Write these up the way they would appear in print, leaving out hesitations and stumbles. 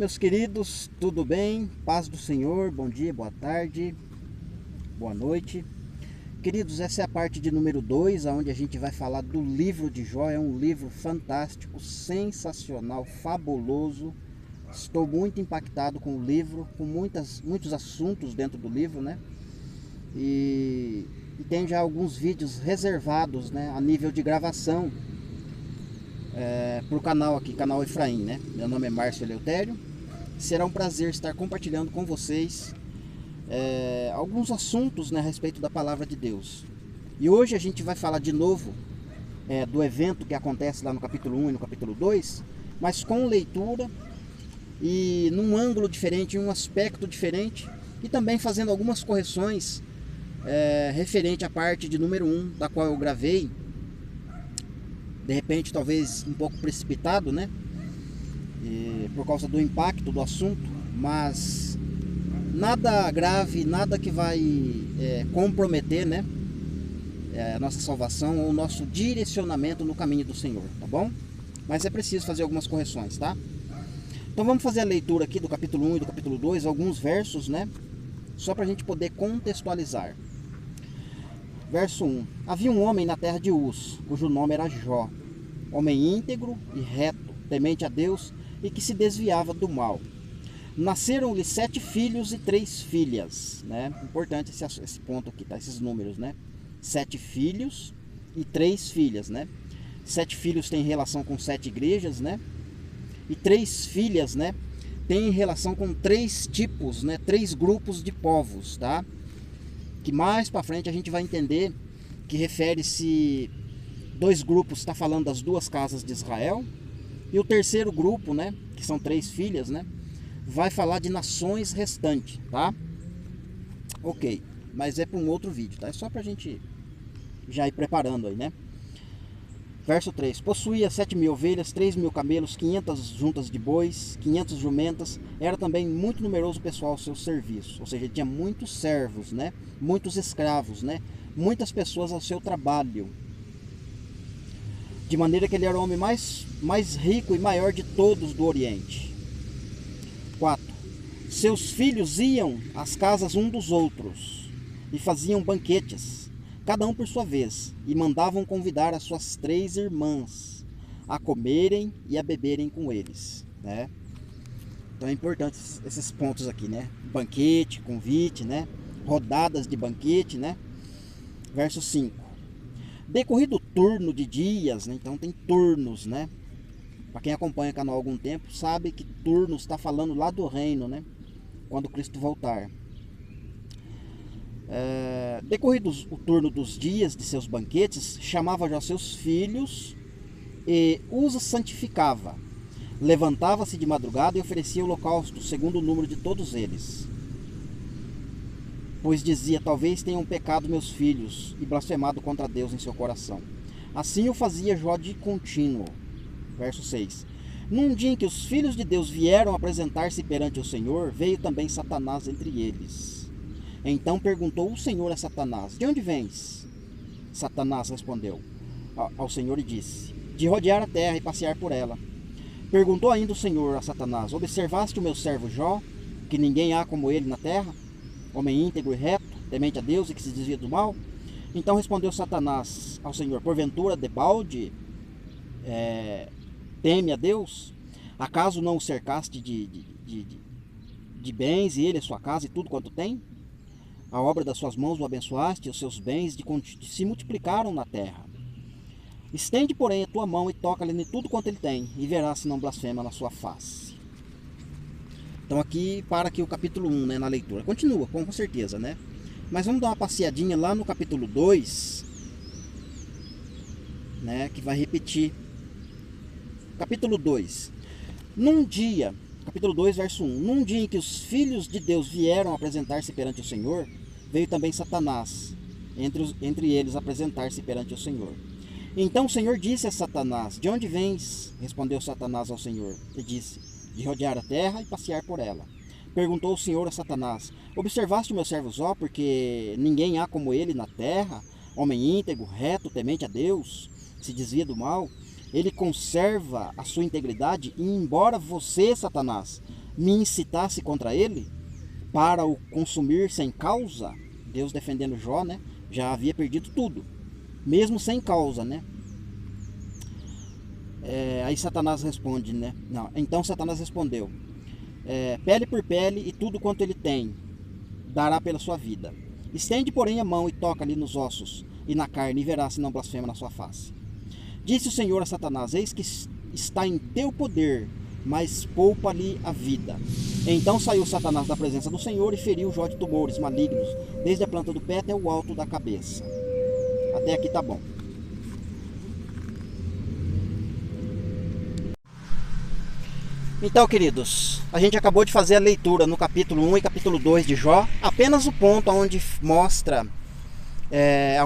meus queridos, tudo bem? Paz do Senhor, bom dia, boa tarde, boa noite. Queridos, essa é a parte de número 2, onde a gente vai falar do livro de Jó. É um livro fantástico, sensacional, fabuloso. Estou muito impactado com o livro, com muitos assuntos dentro do livro, né? E tem já alguns vídeos reservados, né, a nível de gravação para o canal aqui, canal Efraim, né? Meu nome é Márcio Eleutério. Será um prazer estar compartilhando com vocês alguns assuntos, né, a respeito da palavra de Deus. E hoje a gente vai falar de novo do evento que acontece lá no capítulo 1 e no capítulo 2, mas com leitura e num ângulo diferente, em um aspecto diferente, e também fazendo algumas correções referente à parte de número 1, da qual eu gravei, de repente talvez um pouco precipitado, né? Por causa do impacto do assunto, mas nada grave, nada que vai comprometer, né, a nossa salvação ou o nosso direcionamento no caminho do Senhor, tá bom? Mas é preciso fazer algumas correções, tá? Então vamos fazer a leitura aqui do capítulo 1 e do capítulo 2, alguns versos, né? Só para a gente poder contextualizar. Verso 1. Havia um homem na terra de Uz, cujo nome era Jó, homem íntegro e reto, temente a Deus e que se desviava do mal. Nasceram-lhe 7 filhos e 3 filhas, né? Importante esse ponto aqui, tá? Esses números, né? 7 filhos e 3 filhas, né? 7 filhos têm relação com 7 igrejas, né? E 3 filhas, né, tem relação com 3 tipos, né? 3 grupos de povos, tá? Que mais para frente a gente vai entender que refere-se 2 grupos, está falando das 2 casas de Israel, e o terceiro grupo, né, que são 3 filhas, né, vai falar de nações restantes, tá? Ok, mas é para um outro vídeo, tá? É só para a gente já ir preparando aí, né? Verso 3. Possuía 7.000 ovelhas, 3.000 camelos, 500 juntas de bois, 500 jumentas. Era também muito numeroso o pessoal ao seu serviço. Ou seja, tinha muitos servos, né? Muitos escravos, né? Muitas pessoas ao seu trabalho. De maneira que ele era o homem mais rico e maior de todos do Oriente. 4. Seus filhos iam às casas um dos outros e faziam banquetes, cada um por sua vez, e mandavam convidar as suas 3 irmãs a comerem e a beberem com eles, né? Então é importante esses pontos aqui, né? Banquete, convite, né? Rodadas de banquete, né? Verso 5. Decorrido o turno de dias, né? Então tem turnos, né? Para quem acompanha o canal há algum tempo, sabe que turnos está falando lá do reino, né? Quando Cristo voltar. Decorrido o turno dos dias de seus banquetes, chamava já seus filhos e os santificava. Levantava-se de madrugada e oferecia o holocausto segundo o número de todos eles. Pois dizia, talvez tenham pecado meus filhos e blasfemado contra Deus em seu coração. Assim o fazia Jó de contínuo. Verso 6. Num dia em que os filhos de Deus vieram apresentar-se perante o Senhor, veio também Satanás entre eles. Então perguntou o Senhor a Satanás, de onde vens? Satanás respondeu ao Senhor e disse, de rodear a terra e passear por ela. Perguntou ainda o Senhor a Satanás, observaste o meu servo Jó, que ninguém há como ele na terra? Homem íntegro e reto, temente a Deus e que se desvia do mal? Então respondeu Satanás ao Senhor, porventura debalde teme a Deus? Acaso não o cercaste de bens e ele, a sua casa e tudo quanto tem? A obra das suas mãos o abençoaste, e os seus bens se multiplicaram na terra. Estende, porém, a tua mão e toca-lhe em tudo quanto ele tem, e verás se não blasfema na sua face. Então aqui para aqui o capítulo 1, né, na leitura. Continua, com certeza, né? Mas vamos dar uma passeadinha lá no capítulo 2, né, que vai repetir. Capítulo 2. Num dia, capítulo 2, verso 1. Num dia em que os filhos de Deus vieram apresentar-se perante o Senhor, veio também Satanás, entre eles apresentar-se perante o Senhor. Então o Senhor disse a Satanás, de onde vens? Respondeu Satanás ao Senhor, e disse, de rodear a terra e passear por ela. Perguntou o Senhor a Satanás, observaste o meu servo Jó, porque ninguém há como ele na terra, homem íntegro, reto, temente a Deus, se desvia do mal? Ele conserva a sua integridade, e embora você, Satanás, me incitasse contra ele para o consumir sem causa, Deus defendendo Jó, né? Já havia perdido tudo, mesmo sem causa, né? Aí Satanás responde, né? Não, então Satanás respondeu: pele por pele e tudo quanto ele tem dará pela sua vida. Estende, porém, a mão e toca-lhe nos ossos e na carne, e verás se não blasfema na sua face. Disse o Senhor a Satanás: eis que está em teu poder, mas poupa-lhe a vida. Então saiu Satanás da presença do Senhor e feriu Jó de tumores malignos, desde a planta do pé até o alto da cabeça. Até aqui tá bom. Então, queridos, a gente acabou de fazer a leitura no capítulo 1 e capítulo 2 de Jó, apenas o ponto onde mostra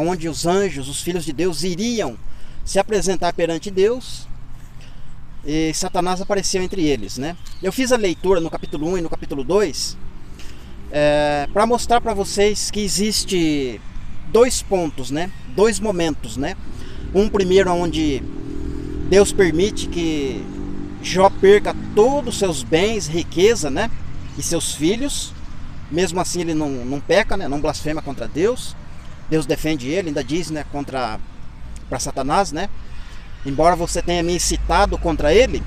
onde os anjos, os filhos de Deus, iriam se apresentar perante Deus, e Satanás apareceu entre eles, né? Eu fiz a leitura no capítulo 1 e no capítulo 2 para mostrar para vocês que existe dois pontos, né? Dois momentos, né? Um primeiro onde Deus permite que Jó perca todos os seus bens, riqueza, né? E seus filhos. Mesmo assim ele não peca, né? Não blasfema contra Deus. Deus defende ele, ainda diz, né? Para Satanás, né? Embora você tenha me incitado contra ele,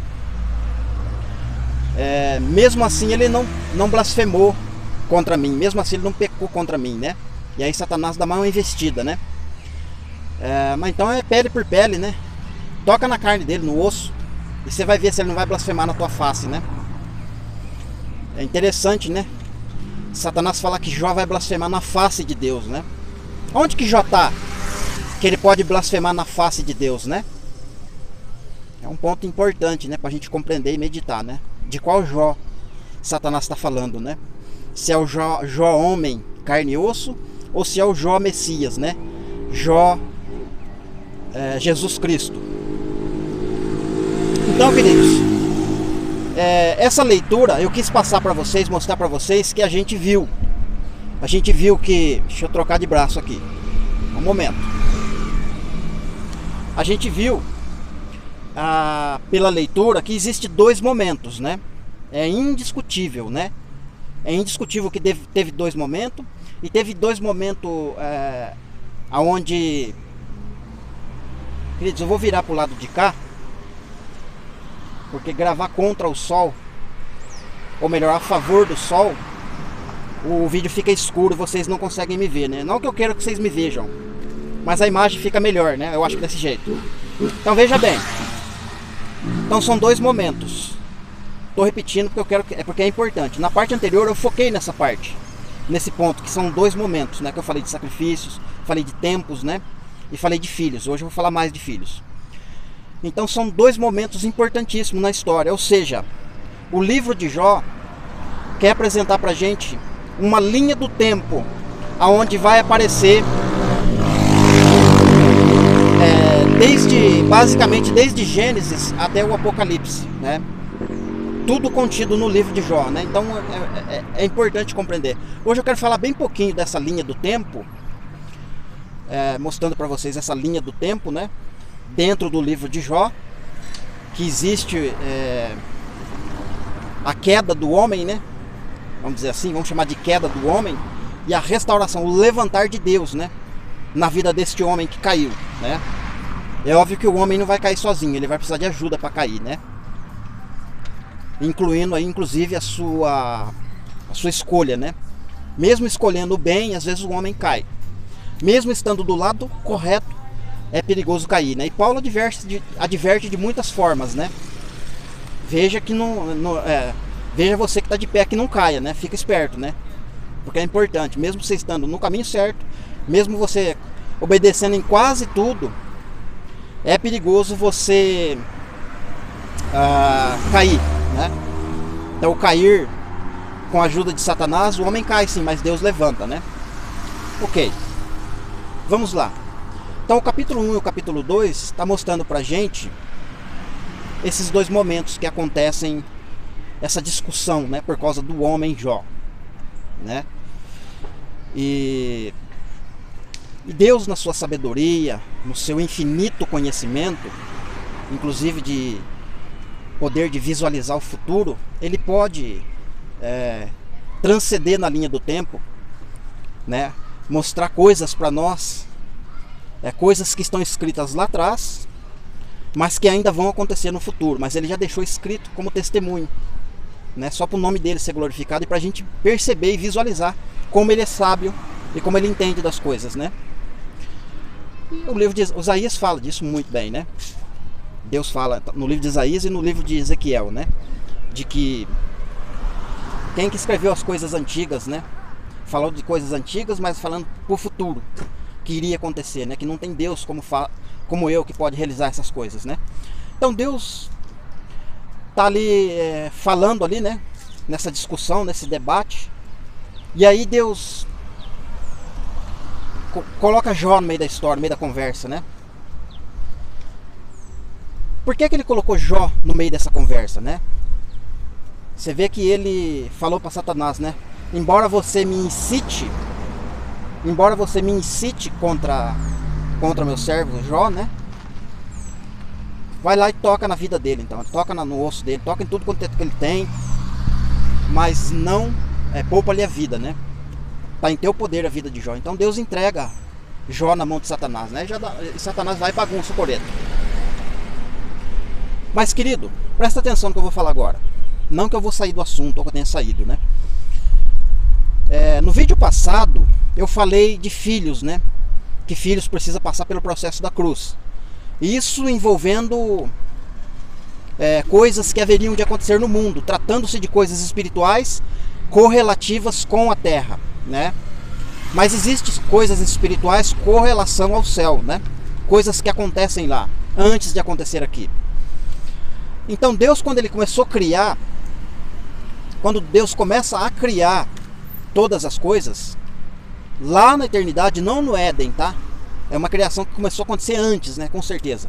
mesmo assim ele não blasfemou contra mim. Mesmo assim ele não pecou contra mim, né? E aí Satanás dá mais uma investida, né? Mas então é pele por pele, né? Toca na carne dele, no osso, e você vai ver se ele não vai blasfemar na tua face, né? É interessante, né? Satanás fala que Jó vai blasfemar na face de Deus, né? Onde que Jó está? Que ele pode blasfemar na face de Deus, né? É um ponto importante, né? Pra gente compreender e meditar, né? De qual Jó Satanás está falando, né? Se é o Jó homem, carne e osso, ou se é o Jó Messias, né? Jó Jesus Cristo. Então, queridos, essa leitura eu quis passar para vocês, mostrar para vocês que a gente viu que... Deixa eu trocar de braço aqui, um momento. A gente viu pela leitura que existe dois momentos, né? É indiscutível, né? É indiscutível que teve dois momentos, e teve dois momentos aonde... Queridos, eu vou virar para o lado de cá, porque gravar contra o sol, ou melhor, a favor do sol, o vídeo fica escuro, vocês não conseguem me ver, né? Não que eu quero que vocês me vejam, mas a imagem fica melhor, né? Eu acho que desse jeito. Então veja bem. Então são dois momentos. Estou repetindo porque é importante. Na parte anterior eu foquei nessa parte, nesse ponto, que são dois momentos, né? Que eu falei de sacrifícios, falei de tempos, né? E falei de filhos. Hoje eu vou falar mais de filhos. Então são dois momentos importantíssimos na história. Ou seja, o livro de Jó quer apresentar pra gente uma linha do tempo aonde vai aparecer basicamente desde Gênesis até o Apocalipse, né? Tudo contido no livro de Jó, né? Então é importante compreender. Hoje eu quero falar bem pouquinho dessa linha do tempo, mostrando para vocês essa linha do tempo, né? Dentro do livro de Jó, que existe a queda do homem, né? Vamos dizer assim, vamos chamar de queda do homem, e a restauração, o levantar de Deus, né? Na vida deste homem que caiu, né? É óbvio que o homem não vai cair sozinho, ele vai precisar de ajuda para cair, né? Incluindo aí, inclusive, a sua escolha, né? Mesmo escolhendo o bem, às vezes o homem cai. Mesmo estando do lado correto, é perigoso cair, né? E Paulo adverte de muitas formas, né? Veja que veja você que está de pé que não caia, né? Fica esperto, né? Porque é importante, mesmo você estando no caminho certo, mesmo você obedecendo em quase tudo, é perigoso você cair, né? Então, cair com a ajuda de Satanás, o homem cai sim, mas Deus levanta, né? Ok, vamos lá. Então o capítulo 1 e o capítulo 2 está mostrando pra gente esses dois momentos que acontecem, essa discussão, né, por causa do homem Jó, né? E Deus, na sua sabedoria, no seu infinito conhecimento, inclusive poder de visualizar o futuro, ele pode transcender na linha do tempo, né? Mostrar coisas para nós, coisas que estão escritas lá atrás, mas que ainda vão acontecer no futuro, mas ele já deixou escrito como testemunho, né? Só para o nome dele ser glorificado e para a gente perceber e visualizar como ele é sábio e como ele entende das coisas, né? E o livro de Isaías fala disso muito bem, né? Deus fala no livro de Isaías e no livro de Ezequiel, né? De que quem que escreveu as coisas antigas, né? Falou de coisas antigas, mas falando pro futuro que iria acontecer, né? Que não tem Deus como eu que pode realizar essas coisas, né? Então Deus tá ali falando ali, né? Nessa discussão, nesse debate. E aí Deus coloca Jó no meio da história, no meio da conversa, né? Por que ele colocou Jó no meio dessa conversa, né? Você vê que ele falou para Satanás, né? Embora você me incite contra meu servo Jó, né? Vai lá e toca na vida dele, então. Toca no osso dele, toca em tudo quanto ele tem. Mas não poupa-lhe a vida, né? Está em teu poder a vida de Jó. Então Deus entrega Jó na mão de Satanás, né? E Satanás vai e bagunça por ele. Mas querido, presta atenção no que eu vou falar agora. Não que eu vou sair do assunto ou que eu tenha saído, né? No vídeo passado eu falei de filhos, né? Que filhos precisam passar pelo processo da cruz. Isso envolvendo coisas que haveriam de acontecer no mundo, tratando-se de coisas espirituais correlativas com a terra, né? Mas existem coisas espirituais com relação ao céu, né? Coisas que acontecem lá, antes de acontecer aqui. Então Deus, quando ele começou a criar, quando Deus começa a criar todas as coisas, lá na eternidade, não no Éden, tá? É uma criação que começou a acontecer antes, né? Com certeza.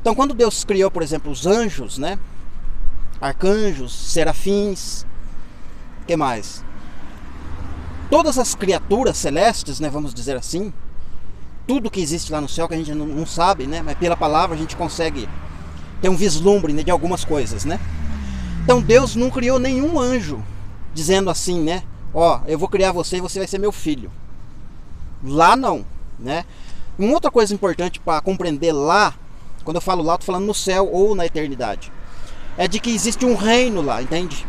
Então quando Deus criou, por exemplo, os anjos, né? Arcanjos, serafins, o que mais? Todas as criaturas celestes, né? Vamos dizer assim, tudo que existe lá no céu que a gente não sabe, né? Mas pela palavra a gente consegue ter um vislumbre, né, de algumas coisas, né? Então Deus não criou nenhum anjo dizendo assim, né? Ó, eu vou criar você e você vai ser meu filho. Lá não, né? Uma outra coisa importante para compreender lá, quando eu falo lá, eu tô falando no céu ou na eternidade, é de que existe um reino lá, entende?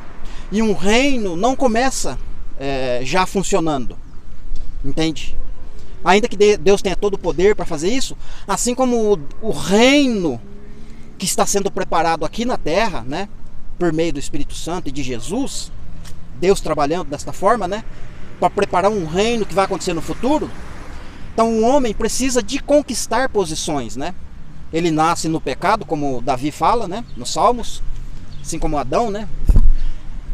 E um reino não começa já funcionando, entende? Ainda que Deus tenha todo o poder para fazer isso, assim como o reino que está sendo preparado aqui na terra, né, por meio do Espírito Santo e de Jesus, Deus trabalhando desta forma, né, para preparar um reino que vai acontecer no futuro. Então o homem precisa de conquistar posições, né? Ele nasce no pecado, como Davi fala, né, nos Salmos, assim como Adão, né,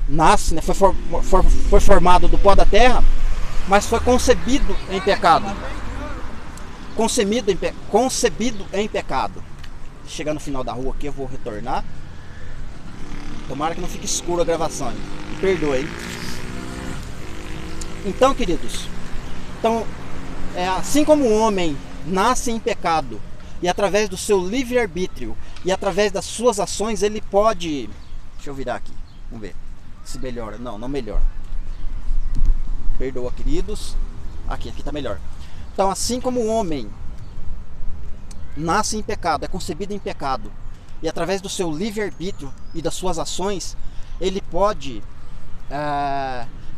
nasce, né, foi formado do pó da terra, mas foi concebido em pecado. Concebido em pecado. Chegar no final da rua aqui, eu vou retornar. Tomara que não fique escuro a gravação. Me perdoe. Então, queridos, assim como o homem nasce em pecado, e através do seu livre-arbítrio e através das suas ações ele pode... Deixa eu virar aqui, vamos ver se melhora. Não melhora. Perdoa, queridos. Aqui tá melhor. Então, assim como o homem nasce em pecado, é concebido em pecado, e através do seu livre-arbítrio e das suas ações, ele pode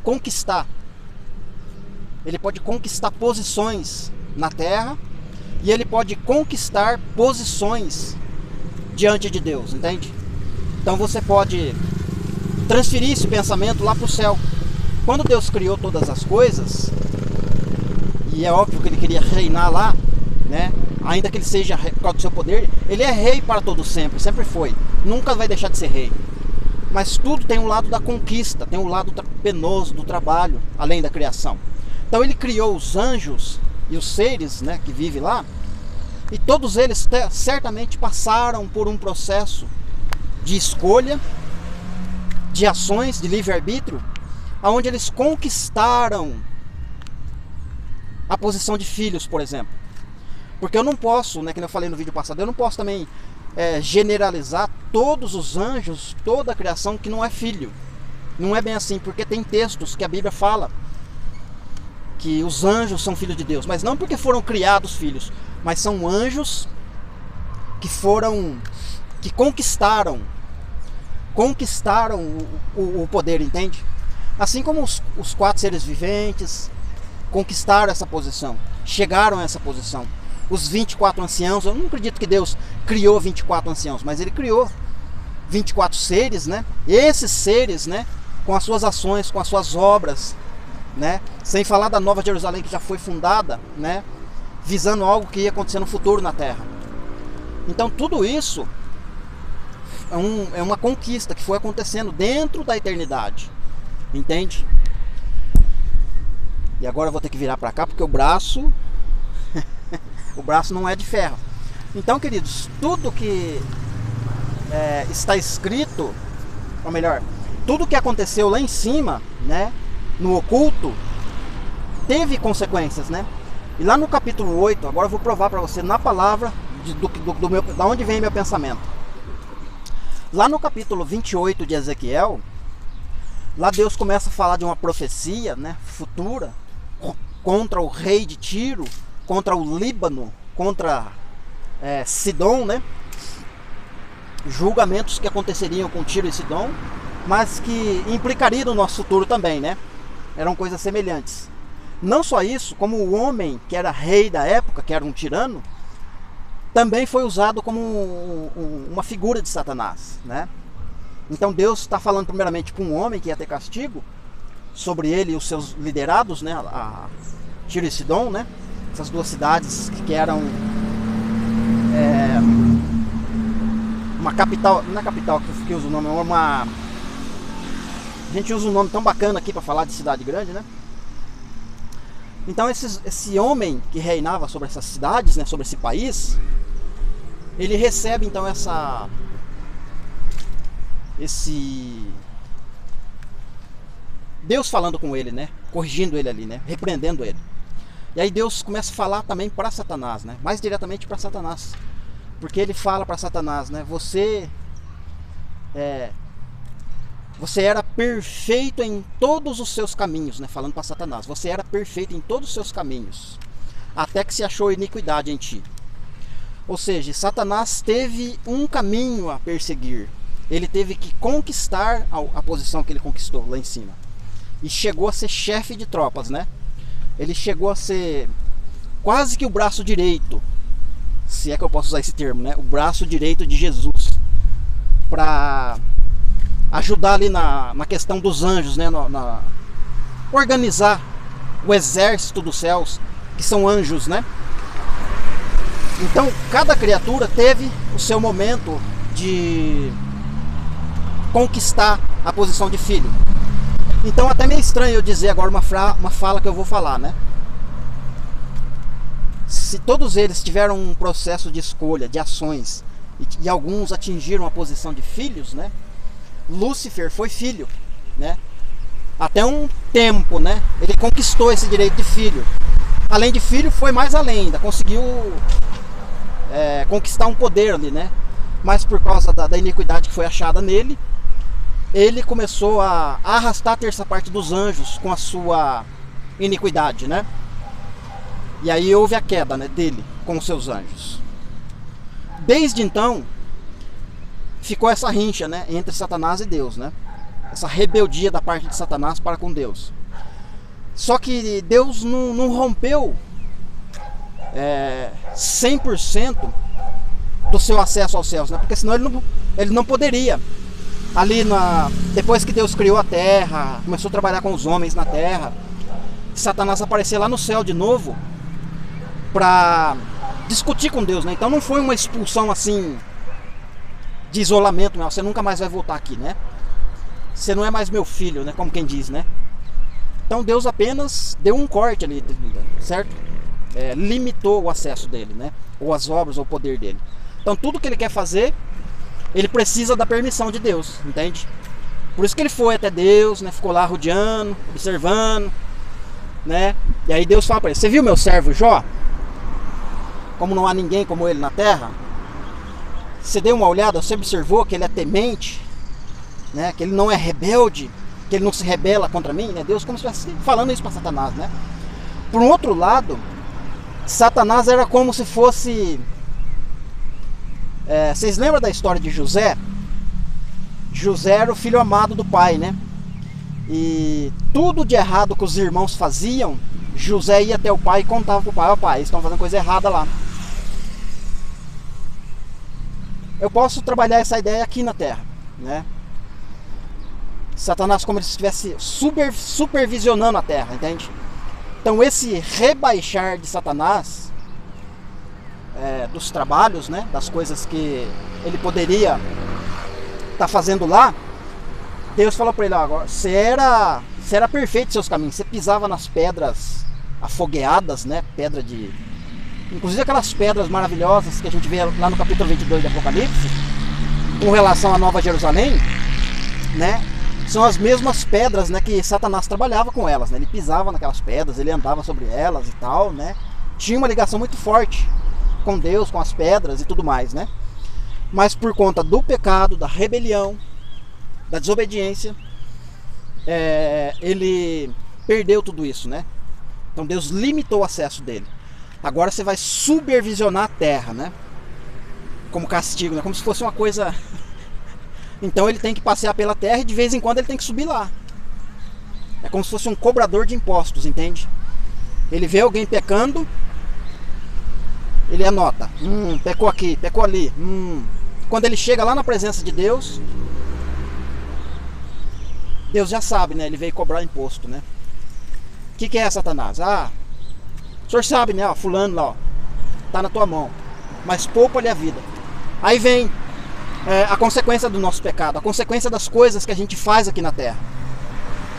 conquistar posições na terra, e ele pode conquistar posições diante de Deus, entende? Então você pode transferir esse pensamento lá para o céu. Quando Deus criou todas as coisas, e é óbvio que ele queria reinar lá, né? Ainda que ele seja por causa do seu poder, ele é rei para todo sempre, sempre foi, nunca vai deixar de ser rei. Mas tudo tem um lado da conquista, tem um lado penoso do trabalho, além da criação. Então ele criou os anjos e os seres, né, que vivem lá, e todos eles certamente passaram por um processo de escolha, de ações, de livre-arbítrio, onde eles conquistaram a posição de filhos, por exemplo. Porque eu não posso, né, que eu falei no vídeo passado, eu não posso também generalizar todos os anjos, toda a criação que não é filho. Não é bem assim, porque tem textos que a Bíblia fala que os anjos são filhos de Deus, mas não porque foram criados filhos, mas são anjos que conquistaram o poder, entende? Assim como os 4 seres viventes conquistaram essa posição, chegaram a essa posição. Os 24 anciãos, eu não acredito que Deus criou 24 anciãos, mas ele criou 24 seres, né? Esses seres, né, com as suas ações, com as suas obras, né? Sem falar da Nova Jerusalém, que já foi fundada, né, visando algo que ia acontecer no futuro na Terra. Então tudo isso é uma conquista que foi acontecendo dentro da eternidade, entende? E agora eu vou ter que virar para cá porque o braço o braço não é de ferro. Então, queridos, tudo que está escrito, ou melhor, tudo que aconteceu lá em cima, né, no oculto, teve consequências, né? E lá no capítulo 8, agora eu vou provar para você na palavra da onde vem meu pensamento. Lá no capítulo 28 de Ezequiel, lá Deus começa a falar de uma profecia, né, futura, contra o rei de Tiro, contra o Líbano, contra Sidom, né? Julgamentos que aconteceriam com Tiro e Sidom, mas que implicariam no nosso futuro também, né? Eram coisas semelhantes. Não só isso, como o homem que era rei da época, que era um tirano, também foi usado como uma figura de Satanás, né? Então Deus está falando primeiramente com um homem que ia ter castigo sobre ele e os seus liderados, né? A Tiro e Sidom, né? Essas duas cidades que eram uma capital, não é capital que usa o nome, é uma... A gente usa um nome tão bacana aqui para falar de cidade grande, né? Então esse homem que reinava sobre essas cidades, né, sobre esse país, ele recebe então Deus falando com ele, né, corrigindo ele ali, né, repreendendo ele. E aí Deus começa a falar também para Satanás, né, mais diretamente para Satanás, porque ele fala para Satanás, né, você era perfeito em todos os seus caminhos, né? Falando para Satanás, você era perfeito em todos os seus caminhos, até que se achou iniquidade em ti. Ou seja, Satanás teve um caminho a perseguir. Ele teve que conquistar a posição que ele conquistou lá em cima. E chegou a ser chefe de tropas, né? Ele chegou a ser quase que o braço direito, se é que eu posso usar esse termo, né? O braço direito de Jesus, para ajudar ali na questão dos anjos, né? Organizar o exército dos céus, que são anjos, né? Então cada criatura teve o seu momento de conquistar a posição de filho. Então até meio estranho eu dizer agora uma fala que eu vou falar, né? Se todos eles tiveram um processo de escolha, de ações, e alguns atingiram a posição de filhos, né? Lúcifer foi filho, né? Até um tempo, né? Ele conquistou esse direito de filho. Além de filho, foi mais além, ainda conseguiu conquistar um poder ali, né? Mas por causa da iniquidade que foi achada nele, ele começou a arrastar a terça parte dos anjos com a sua iniquidade, né? E aí houve a queda, né, dele com os seus anjos. Desde então ficou essa rincha, né, entre Satanás e Deus, né? Essa rebeldia da parte de Satanás para com Deus. Só que Deus não rompeu 100% do seu acesso aos céus, né? Porque senão ele não poderia. Ali depois que Deus criou a terra, começou a trabalhar com os homens na terra, Satanás apareceu lá no céu de novo para discutir com Deus, né? Então não foi uma expulsão assim de isolamento, não. Você nunca mais vai voltar aqui, né? Você não é mais meu filho, né? Como quem diz, né? Então Deus apenas deu um corte ali, certo? Limitou o acesso dele, né? Ou as obras, ou o poder dele. Então tudo que ele quer fazer, ele precisa da permissão de Deus, entende? Por isso que ele foi até Deus, né? Ficou lá rodeando, observando, né? E aí Deus fala para ele: você viu meu servo Jó? Como não há ninguém como ele na terra? Você deu uma olhada, você observou que ele é temente, né? Que ele não é rebelde, que ele não se rebela contra mim, né? Deus como se estivesse falando isso para Satanás, né? Por um outro lado, Satanás era como se fosse... vocês lembram da história de José? José era o filho amado do pai, né? E tudo de errado que os irmãos faziam, José ia até o pai e contava pro pai: ó pai, eles estão fazendo coisa errada lá. Eu posso trabalhar essa ideia aqui na Terra, né? Satanás como se estivesse supervisionando a Terra, entende? Então esse rebaixar de Satanás dos trabalhos, né? Das coisas que ele poderia estar fazendo lá, Deus falou para ele: ó, agora você era perfeito em seus caminhos, você pisava nas pedras afogueadas, né? Pedra de... Inclusive aquelas pedras maravilhosas que a gente vê lá no capítulo 22 do Apocalipse, com relação à Nova Jerusalém, né? São as mesmas pedras, né, que Satanás trabalhava com elas, né? Ele pisava naquelas pedras, ele andava sobre elas e tal, né? Tinha uma ligação muito forte com Deus, com as pedras e tudo mais, né? Mas por conta do pecado, da rebelião, da desobediência, ele perdeu tudo isso, né? Então Deus limitou o acesso dele. Agora você vai supervisionar a terra, né? Como castigo, né? Como se fosse uma coisa... Então ele tem que passear pela terra e de vez em quando ele tem que subir lá. É como se fosse um cobrador de impostos, entende? Ele vê alguém pecando, ele anota: pecou aqui, pecou ali. Quando ele chega lá na presença de Deus, Deus já sabe, né? Ele veio cobrar imposto, né? O que é, Satanás? O senhor sabe, né? Ó, fulano lá, ó, tá na tua mão, mas poupa-lhe a vida. Aí vem a consequência do nosso pecado, a consequência das coisas que a gente faz aqui na terra.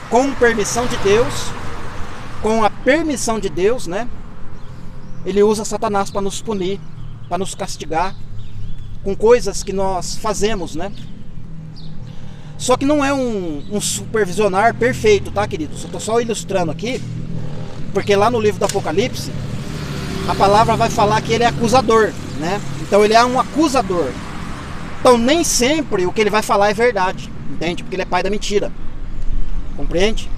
Com permissão de Deus, com a permissão de Deus, né? Ele usa Satanás para nos punir, para nos castigar com coisas que nós fazemos, né? Só que não é um supervisionar perfeito, tá, queridos? Eu tô só ilustrando aqui, porque lá no livro do Apocalipse, a palavra vai falar que ele é acusador, né? Então ele é um acusador. Então nem sempre o que ele vai falar é verdade, entende? Porque ele é pai da mentira, compreende?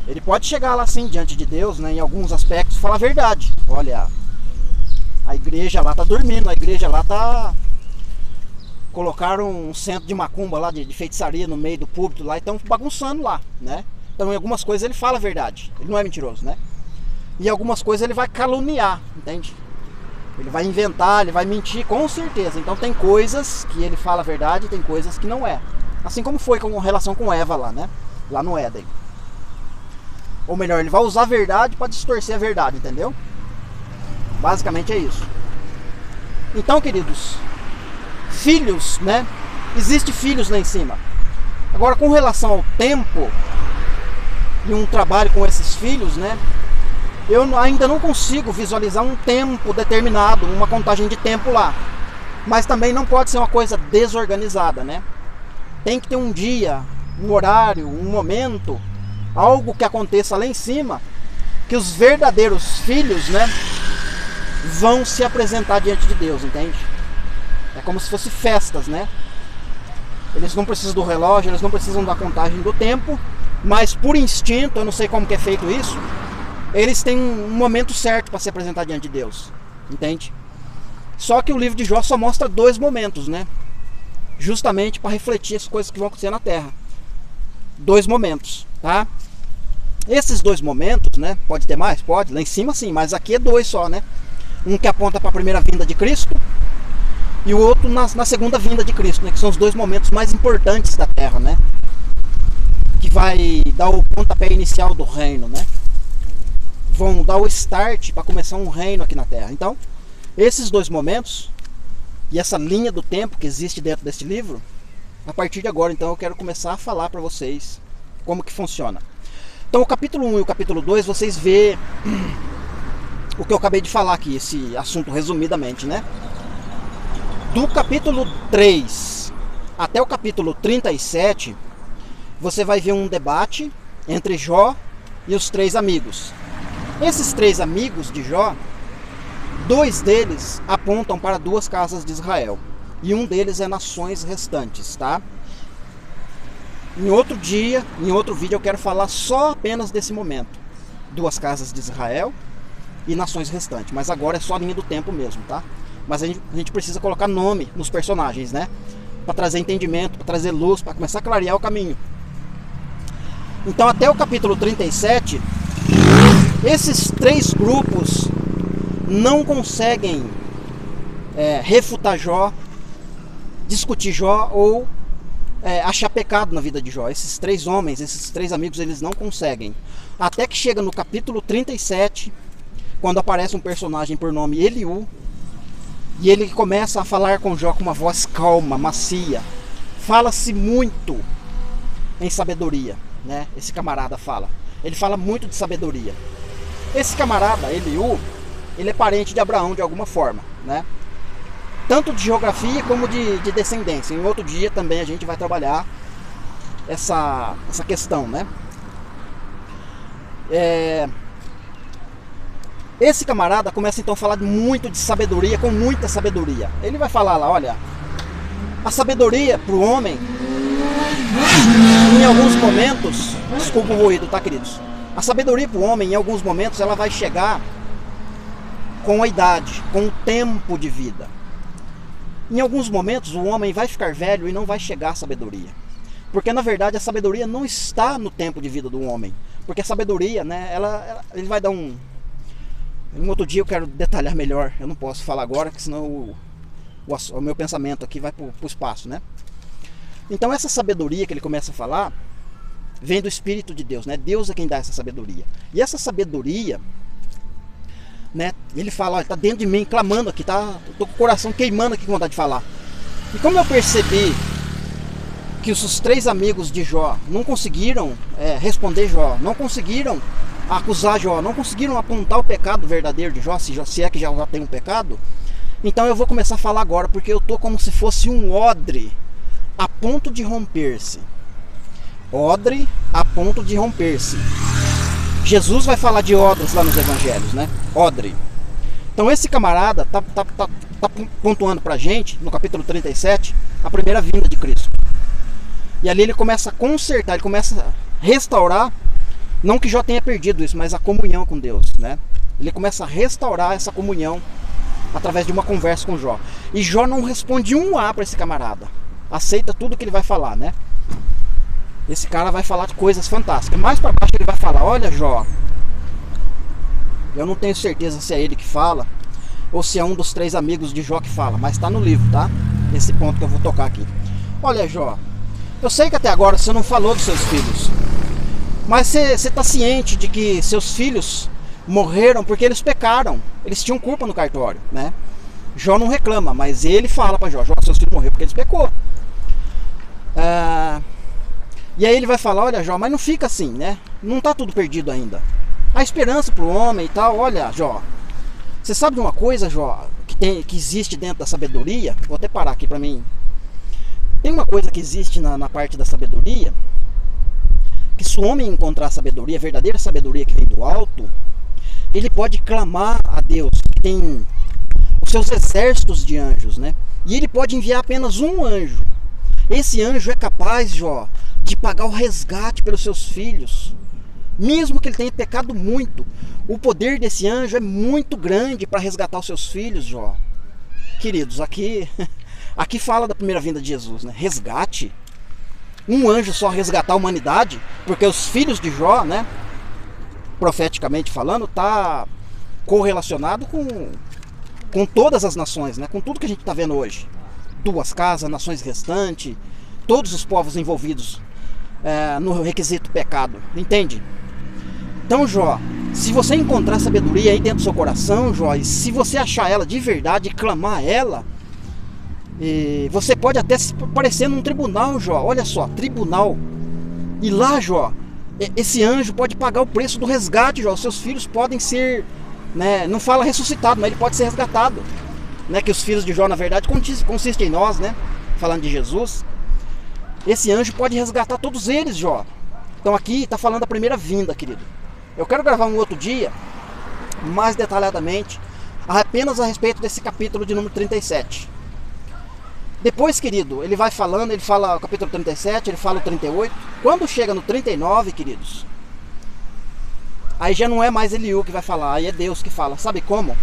Ele pode chegar lá assim diante de Deus, né, em alguns aspectos, e falar a verdade. Olha, a igreja lá tá dormindo, a igreja lá tá... Colocaram um centro de macumba lá, de feitiçaria no meio do púlpito lá, e estão bagunçando lá, né? Então em algumas coisas ele fala a verdade, ele não é mentiroso, né? E em algumas coisas ele vai caluniar, entende? Ele vai inventar, ele vai mentir, com certeza. Então tem coisas que ele fala a verdade, tem coisas que não é. Assim como foi com relação com Eva lá, né? Lá no Éden. Ou melhor, ele vai usar a verdade para distorcer a verdade, entendeu? Basicamente é isso. Então, queridos, filhos, né? Existe filhos lá em cima. Agora, com relação ao tempo e um trabalho com esses filhos, né? Eu ainda não consigo visualizar um tempo determinado, uma contagem de tempo lá. Mas também não pode ser uma coisa desorganizada, né? Tem que ter um dia, um horário, um momento, algo que aconteça lá em cima, que os verdadeiros filhos, né, vão se apresentar diante de Deus, entende? É como se fosse festas, né? Eles não precisam do relógio, eles não precisam da contagem do tempo, mas por instinto, eu não sei como que é feito isso, eles têm um momento certo para se apresentar diante de Deus, entende? Só que o livro de Jó só mostra 2 momentos, né? Justamente para refletir as coisas que vão acontecer na Terra. 2 momentos, tá? Esses 2 momentos, né? Pode ter mais? Pode, lá em cima sim, mas aqui é 2 só, né? Um que aponta para a primeira vinda de Cristo e o outro na segunda vinda de Cristo, né? Que são os 2 momentos mais importantes da Terra, né? Que vai dar o pontapé inicial do reino, né? Vão dar o start para começar um reino aqui na Terra. Então, esses 2 momentos e essa linha do tempo que existe dentro desse livro, a partir de agora, então, eu quero começar a falar para vocês como que funciona. Então, o capítulo 1 e o capítulo 2, vocês vê o que eu acabei de falar aqui, esse assunto resumidamente, né? Do capítulo 3 até o capítulo 37, você vai ver um debate entre Jó e os 3 amigos. Esses 3 amigos de Jó, 2 deles apontam para 2 casas de Israel. e um deles é nações restantes, tá? Em outro dia, em outro vídeo, eu quero falar só apenas desse momento. 2 casas de Israel e nações restantes. Mas agora é só a linha do tempo mesmo, tá? Mas a gente precisa colocar nome nos personagens, né? Para trazer entendimento, para trazer luz, para começar a clarear o caminho. Então até o capítulo 37, esses 3 grupos não conseguem refutar Jó, discutir Jó ou achar pecado na vida de Jó. Esses 3 homens, esses 3 amigos, eles não conseguem. Até que chega no capítulo 37, quando aparece um personagem por nome Eliú, e ele começa a falar com Jó com uma voz calma, macia. Fala-se muito em sabedoria, né? Esse camarada fala. Ele fala muito de sabedoria. Esse camarada, Eliú, ele é parente de Abraão de alguma forma, né? Tanto de geografia como de descendência. Em outro dia também a gente vai trabalhar essa questão, né? Esse camarada começa então a falar muito de sabedoria, com muita sabedoria. Ele vai falar lá, olha, a sabedoria para o homem, em alguns momentos, desculpa o ruído, tá, queridos? A sabedoria para o homem, em alguns momentos, ela vai chegar com a idade, com o tempo de vida. Em alguns momentos, o homem vai ficar velho e não vai chegar à sabedoria. Porque, na verdade, a sabedoria não está no tempo de vida do homem. Porque a sabedoria, né, ele vai dar um outro dia eu quero detalhar melhor. Eu não posso falar agora, porque senão o meu pensamento aqui vai para o espaço, né? Então essa sabedoria que ele começa a falar vem do Espírito de Deus, né? Deus é quem dá essa sabedoria. E essa sabedoria, né? Ele fala, olha, tá dentro de mim, clamando aqui, tá? Eu tô com o coração queimando aqui com vontade de falar. E como eu percebi que os 3 amigos de Jó não conseguiram responder Jó, não conseguiram acusar Jó, não conseguiram apontar o pecado verdadeiro de Jó, se é que já tem um pecado, então eu vou começar a falar agora, porque eu tô como se fosse um odre a ponto de romper-se. Odre a ponto de romper-se. Jesus vai falar de odres lá nos evangelhos, né? Odre. Então esse camarada tá pontuando pra gente, no capítulo 37, a primeira vinda de Cristo. E ali ele começa a consertar, ele começa a restaurar, não que Jó tenha perdido isso, mas a comunhão com Deus, né? Ele começa a restaurar essa comunhão através de uma conversa com Jó. E Jó não responde um A para esse camarada. Aceita tudo que ele vai falar, né? Esse cara vai falar de coisas fantásticas. Mais para baixo ele vai falar, olha Jó, eu não tenho certeza se é ele que fala ou se é um dos 3 amigos de Jó que fala, mas está no livro, tá? Esse ponto que eu vou tocar aqui. Olha Jó, eu sei que até agora você não falou dos seus filhos, mas você está ciente de que seus filhos morreram porque eles pecaram. Eles tinham culpa no cartório, né? Jó não reclama, mas ele fala para Jó, seus filhos morreram porque eles pecou. E aí ele vai falar, olha Jó, mas não fica assim, né? Não está tudo perdido ainda. Há esperança para o homem e tal. Olha Jó, você sabe de uma coisa, Jó, que existe dentro da sabedoria? Vou até parar aqui para mim. Tem uma coisa que existe na parte da sabedoria, que se o homem encontrar sabedoria, a verdadeira sabedoria que vem do alto, ele pode clamar a Deus, que tem os seus exércitos de anjos, né? E ele pode enviar apenas um anjo. Esse anjo é capaz, Jó, de pagar o resgate pelos seus filhos, mesmo que ele tenha pecado muito. O poder desse anjo é muito grande para resgatar os seus filhos, Jó. Queridos, aqui fala da primeira vinda de Jesus, né? Resgate. Um anjo só resgatar a humanidade, porque os filhos de Jó, né, profeticamente falando, está correlacionado com todas as nações, né, com tudo que a gente está vendo hoje. 2 casas, nações restantes, todos os povos envolvidos no requisito pecado, entende? Então Jó, se você encontrar sabedoria aí dentro do seu coração, Jó, e se você achar ela de verdade e clamar ela, você pode até se parecer num tribunal, Jó. Olha só, tribunal. E lá, Jó, esse anjo pode pagar o preço do resgate, Jó. Os seus filhos podem ser, né, não fala ressuscitado, mas ele pode ser resgatado, né? Que os filhos de Jó, na verdade, consistem em nós, né? Falando de Jesus. Esse anjo pode resgatar todos eles, Jó. Então aqui está falando da primeira vinda, querido. Eu quero gravar um outro dia, mais detalhadamente, apenas a respeito desse capítulo de número 37. Depois, querido, ele vai falando, ele fala o capítulo 37, ele fala o 38. Quando chega no 39, queridos, aí já não é mais Eliú que vai falar, aí é Deus que fala. Sabe como?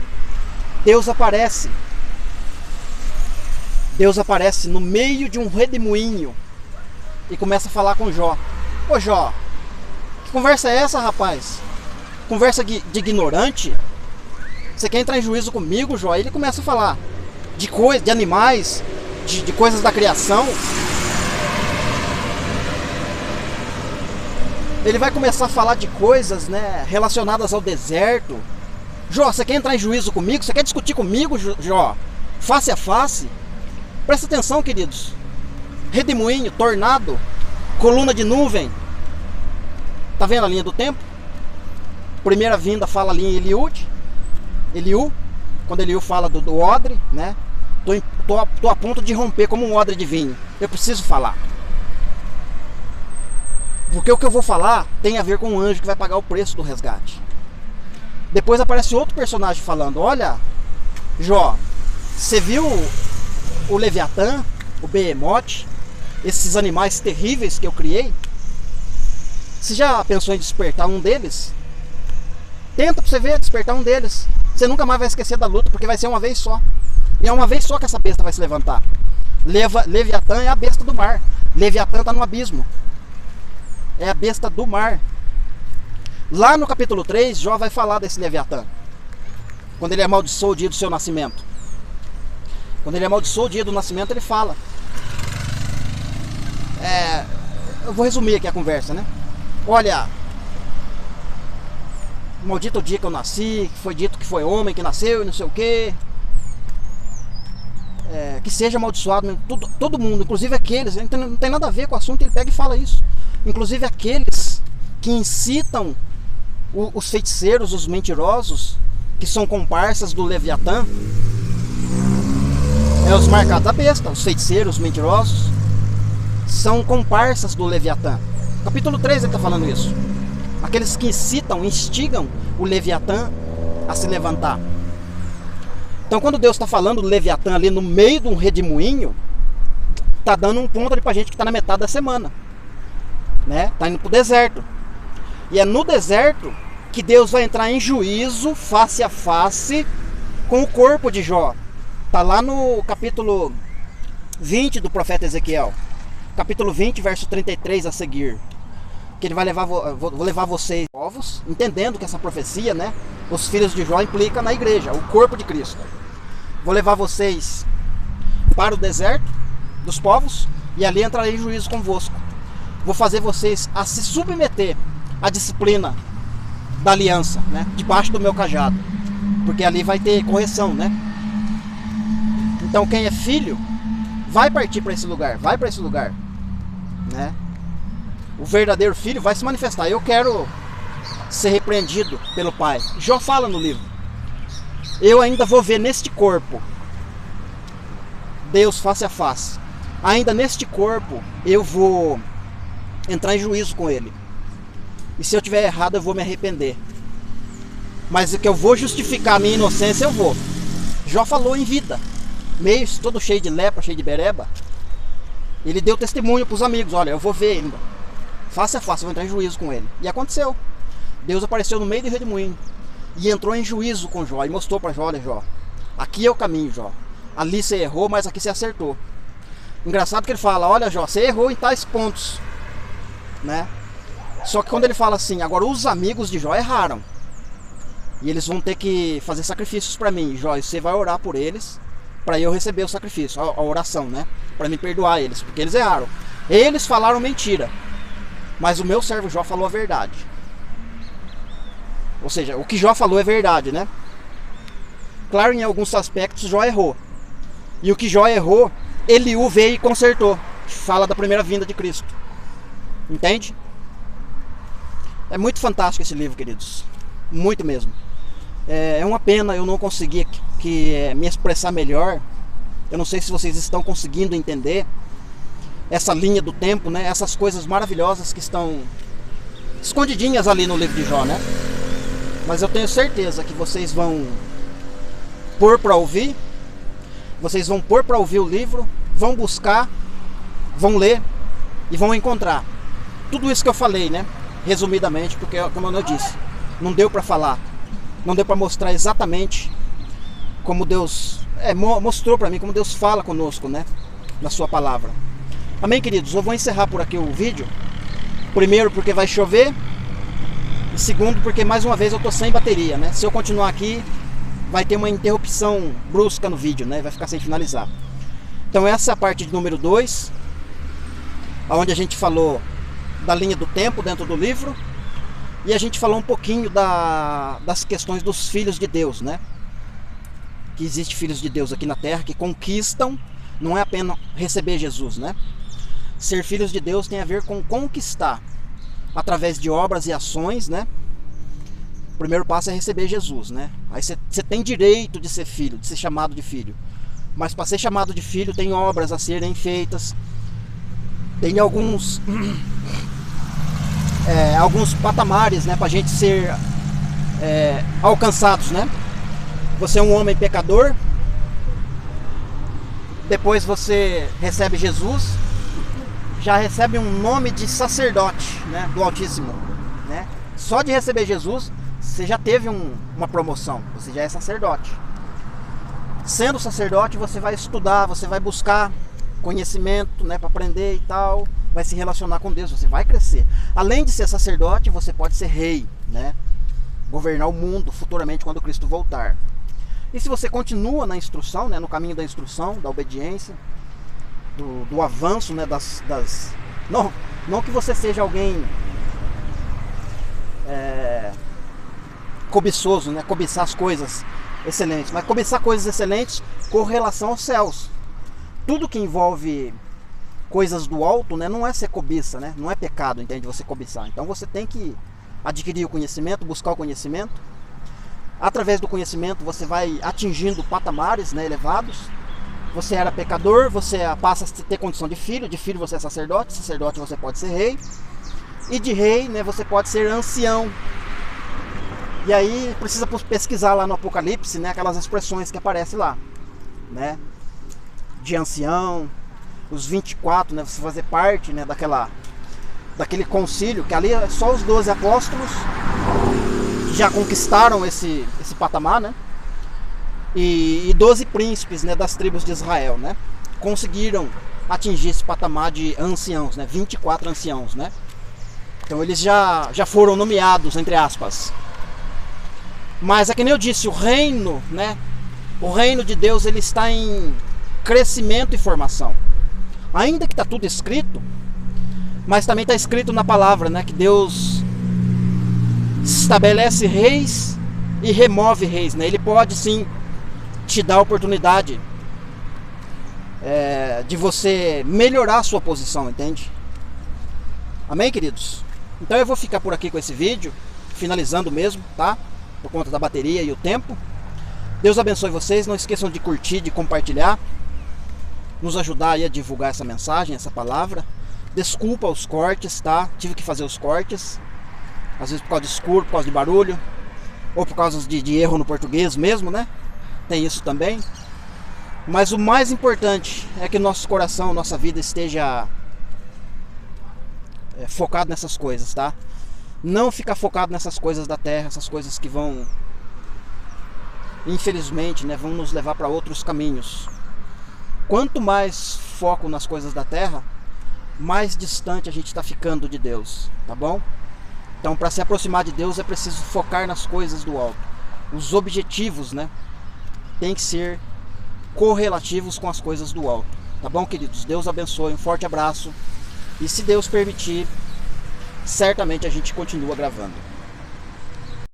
Deus aparece. Deus aparece no meio de um redemoinho e começa a falar com Jó. Ô Jó, que conversa é essa, rapaz? Conversa de ignorante? Você quer entrar em juízo comigo, Jó? Aí ele começa a falar de coisas, de animais, de coisas da criação. Ele vai começar a falar de coisas, né, relacionadas ao deserto. Jó, você quer entrar em juízo comigo? Você quer discutir comigo, Jó? Face a face? Presta atenção, queridos. Redemoinho, tornado, coluna de nuvem. Tá vendo a linha do tempo? Primeira vinda fala ali em Eliú. Quando Eliú fala do odre, né? Tô a ponto de romper como um odre de vinho. Eu preciso falar. Porque o que eu vou falar tem a ver com um anjo que vai pagar o preço do resgate. Depois aparece outro personagem falando: olha, Jó, você viu o Leviatã, o Behemoth, esses animais terríveis que eu criei? Você já pensou em despertar um deles? Tenta pra você ver, despertar um deles. Você nunca mais vai esquecer da luta, porque vai ser uma vez só. E é uma vez só que essa besta vai se levantar. Leviatã é a besta do mar. Leviatã está no abismo. É a besta do mar. Lá no capítulo 3, Jó vai falar desse Leviatã. Quando ele amaldiçoou o dia do seu nascimento. Quando ele amaldiçoou o dia do nascimento, ele fala. Eu vou resumir aqui a conversa, né? Olha, maldito o dia que eu nasci, que foi dito que foi homem que nasceu e não sei o quê. Que seja amaldiçoado, todo mundo, inclusive aqueles, não tem nada a ver com o assunto, ele pega e fala isso. Inclusive aqueles que incitam os feiticeiros, os mentirosos, que são comparsas do Leviatã, os marcados da besta, os feiticeiros, os mentirosos, são comparsas do Leviatã. Capítulo 3 ele está falando isso. Aqueles que incitam, instigam o Leviatã a se levantar. Então quando Deus está falando do Leviatã ali no meio de um redemoinho, está dando um ponto ali para a gente que está na metade da semana, né? Está indo para o deserto. E é no deserto que Deus vai entrar em juízo face a face com o corpo de Jó. Está lá no capítulo 20 do profeta Ezequiel. Capítulo 20, verso 33 a seguir. Que ele vai levar, vou levar vocês povos, entendendo que essa profecia, né, os filhos de Jó implica na igreja, o corpo de Cristo. Vou levar vocês para o deserto dos povos e ali entrarei em juízo convosco. Vou fazer vocês a se submeter à disciplina da aliança, né, debaixo do meu cajado, porque ali vai ter correção, né? Então quem é filho vai partir para esse lugar, né? O verdadeiro filho vai se manifestar. Eu quero ser repreendido pelo Pai. Jó fala no livro: eu ainda vou ver neste corpo Deus face a face. Ainda neste corpo eu vou entrar em juízo com ele. E se eu tiver errado eu vou me arrepender. Mas o que eu vou justificar a minha inocência, eu vou. Jó falou em vida, meio todo cheio de lepra, cheio de bereba. Ele deu testemunho para os amigos: olha, eu vou ver ainda, face a face, eu vou entrar em juízo com ele. E aconteceu. Deus apareceu no meio do redemoinho e entrou em juízo com Jó e mostrou para Jó: olha, Jó, aqui é o caminho, Jó. Ali você errou, mas aqui você acertou. Engraçado que ele fala: olha, Jó, você errou em tais pontos, né? Só que quando ele fala assim: agora os amigos de Jó erraram e eles vão ter que fazer sacrifícios para mim, Jó, e você vai orar por eles para eu receber o sacrifício, a oração, né? Para me perdoar eles, porque eles erraram. Eles falaram mentira, mas o meu servo Jó falou a verdade. Ou seja, o que Jó falou é verdade, né? Claro, em alguns aspectos Jó errou. E o que Jó errou, Eliú veio e consertou. Fala da primeira vinda de Cristo. Entende? É muito fantástico esse livro, queridos. Muito mesmo. É uma pena eu não conseguir me expressar melhor. Eu não sei se vocês estão conseguindo entender essa linha do tempo, né? Essas coisas maravilhosas que estão escondidinhas ali no livro de Jó, né? Mas eu tenho certeza que vocês vão pôr para ouvir. Vocês vão pôr para ouvir o livro vão buscar, vão ler e vão encontrar. Tudo isso que eu falei, né? Resumidamente, porque como eu disse, não deu para falar, não deu para mostrar exatamente como Deus mostrou para mim, como Deus fala conosco, né? Na sua palavra. Amém, queridos? Eu vou encerrar por aqui o vídeo. Primeiro porque vai chover, e segundo porque mais uma vez eu tô sem bateria, né? Se eu continuar aqui, vai ter uma interrupção brusca no vídeo, né? Vai ficar sem finalizar. Então essa é a parte de número 2, onde a gente falou da linha do tempo dentro do livro, e a gente falou um pouquinho das questões dos filhos de Deus, né? Que existe filhos de Deus aqui na terra que conquistam, não é apenas receber Jesus, né? Ser filhos de Deus tem a ver com conquistar, através de obras e ações, né? O primeiro passo é receber Jesus, né? Aí você tem direito de ser filho, de ser chamado de filho. Mas para ser chamado de filho tem obras a serem feitas, tem alguns patamares, né, para a gente ser alcançados, né? Você é um homem pecador, depois você recebe Jesus, já recebe um nome de sacerdote, né, do Altíssimo, né? Só de receber Jesus você já teve uma promoção, você já é sacerdote. Sendo sacerdote, você vai estudar, você vai buscar conhecimento, né, para aprender e tal, vai se relacionar com Deus, você vai crescer. Além de ser sacerdote, você pode ser rei, né? Governar o mundo futuramente quando Cristo voltar. E se você continua na instrução, né, no caminho da instrução, da obediência, do avanço, né, não que você seja alguém cobiçoso, né, cobiçar as coisas excelentes, mas cobiçar coisas excelentes com relação aos céus. Tudo que envolve coisas do alto, né, não é ser cobiça, né, não é pecado, entende, você cobiçar. Então você tem que adquirir o conhecimento, buscar o conhecimento. Através do conhecimento você vai atingindo patamares, né, elevados. Você era pecador, você passa a ter condição de filho você é sacerdote, sacerdote você pode ser rei, e de rei, né, você pode ser ancião. E aí precisa pesquisar lá no Apocalipse, né, aquelas expressões que aparecem lá, né, de ancião, os 24, né, você fazer parte, né, daquele concílio, que ali é só os 12 apóstolos que já conquistaram esse patamar, né, e 12 príncipes, né, das tribos de Israel, né, conseguiram atingir esse patamar de anciãos, né, 24 anciãos, né. Então eles já foram nomeados, entre aspas. Mas é que nem eu disse, o reino, né, o reino de Deus, ele está em crescimento e formação. Ainda que está tudo escrito, mas também está escrito na palavra, né, que Deus estabelece reis e remove reis, né? Ele pode sim te dar a oportunidade de você melhorar a sua posição, entende? Amém, queridos? Então eu vou ficar por aqui com esse vídeo, finalizando mesmo, tá? Por conta da bateria e o tempo. Deus abençoe vocês, não esqueçam de curtir, de compartilhar, nos ajudar aí a divulgar essa mensagem, essa palavra. Desculpa os cortes, tá? Tive que fazer os cortes, às vezes por causa de escuro, por causa de barulho, ou por causa de erro no português mesmo, né? Tem isso também. Mas o mais importante é que nosso coração, nossa vida esteja focado nessas coisas, tá? Não ficar focado nessas coisas da terra, essas coisas que vão, infelizmente, né, vão nos levar para outros caminhos. Quanto mais foco nas coisas da terra, mais distante a gente está ficando de Deus, tá bom? Então, para se aproximar de Deus é preciso focar nas coisas do alto. Os objetivos, né, tem que ser correlativos com as coisas do alto, tá bom, queridos? Deus abençoe, um forte abraço, e se Deus permitir, certamente a gente continua gravando.